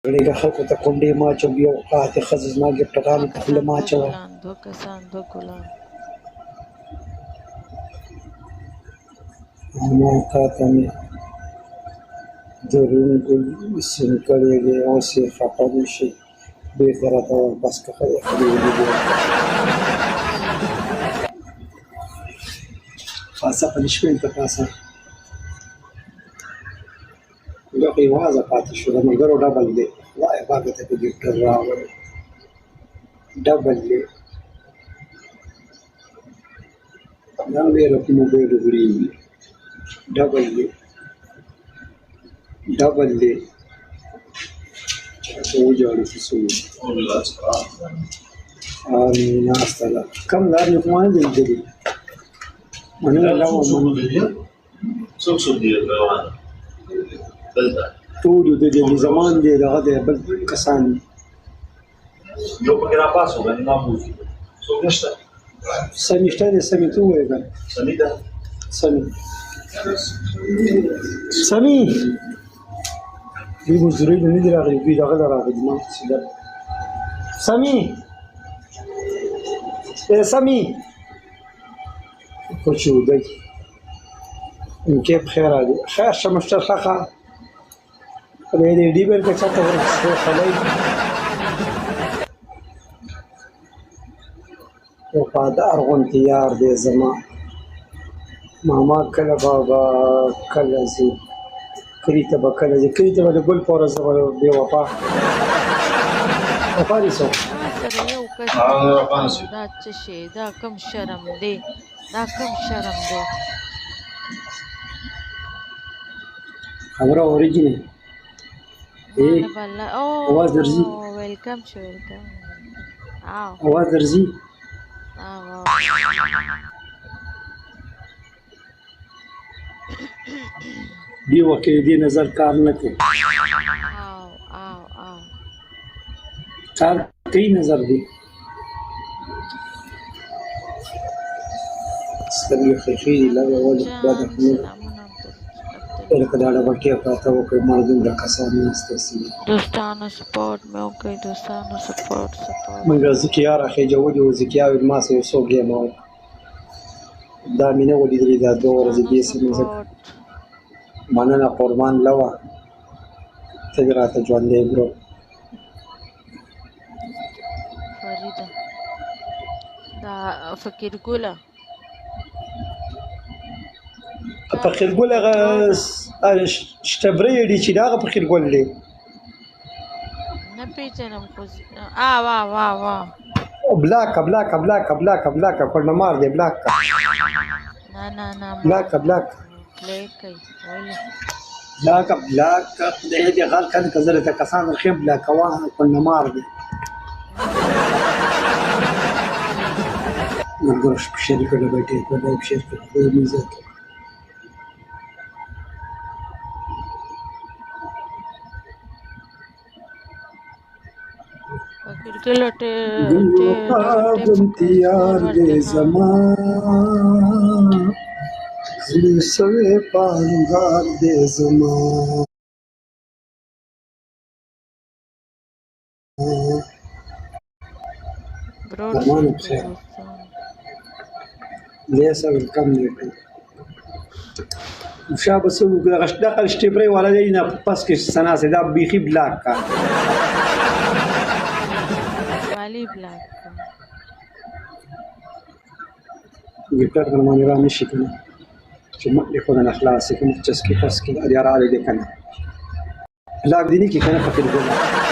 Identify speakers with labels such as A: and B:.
A: غړېږه خلکو ته کونډې مه اچوه بیا اوقات ښځې زما ګفټرانو ته خوله مه اچوه
B: دوه کسان دوه ګلان
A: ما تا ته مې د روڼ ګل سیند کړی دی اوس یې خفه نه شي بېرته راته واپس که خدای خدای ولیدې پاسه پنشمنټ ته پاسه بیا خو یوازې پاتې شو د ملګرو ډبل دی خدایه پاکه ته په ګفټر راوړی ډبل دی دا ډېره په موبایل وړېږي ډبل دی ډبل دی چاته وجاړو چې څه وي ناسته ده کم لار مې خو ما نه دی لیدلي مننه لوه
C: څوک څوک دي روان دلته
A: ټول د دې زمان دی دغه دی بل کسان دي
C: یو پکې راپاسو باندې ما بوځي څوک نشته
A: سمې شته دی سمې ته ووایه که
C: سمې ده
A: سمې سمې دوی مزدورۍ ته نه دي راغلي دوی دغه له راغلي ما سیده سمې سمې خوش ودی اینکه بخیر علی خیر شمشتر خخا خدای دې ډیبر کې چاته ورسې خلای وفادار غونتی یار دې زما ماما کله بابا کله زی کلی ته به کله زی کلی ته به د ګل په ورځ بې وفا وفا دې څوک
B: سره یو کس دا څه شی دا کم شرم دی دا کم شرم دی
A: خبره اوریجنل आवाज درځي
B: ویلکم شو ویلکم
A: आवाज درځي دی وخت دې نظر کار نه کوي کار کوي نظر دی سترګې خېخي لږه ولې بعد لکه دا ډبکې پراته وکړئ مړ دومره کسان ناسته سي
B: دوستانو سپورټ مې وکړئ دوستانو سپورټ
A: موږ ذکیا راخېجولي وو ذکیا ویل ما سره یو څو ګیمه وه دا مې نه ولیدلې دا 2 ورځې دې سمې ځکه مننه قربان لوه ته دې راته ژوندی برو
B: فریده دا فقیر ګله
A: فقیر ګل هغه شتبرې دی چې دا هغه فقیر ګل دی
B: نه پیژنم خو واه واه واه
A: بلاک بلاک بلاک بلاک بلاک کونډمار دی بلاک
B: نه نه نه
A: بلاک بلاک
B: پلیک کوي ولې
A: بلاک بلاک خدای دې غل کړه کزره ته کسان خیم بلاک واه کونډمار دی مرګرش په شریکه د بیٹې په دې شریکه د میزه
B: تیار
A: دې زمان زړه سوې پانګار دې زمان زمان بخیر لیسا ویلکم نیټو شابه سو دغه شټبرې والا دی نه پس کې سنا سي دا بیخي بلاک کا
B: والی بلاک
A: ګټر باندې را نشي کنه چې مخې خو نه خلاص کوم چې سکي پس کې اړ راځي کنه بلاک دي نه کې کنه فقیر ګل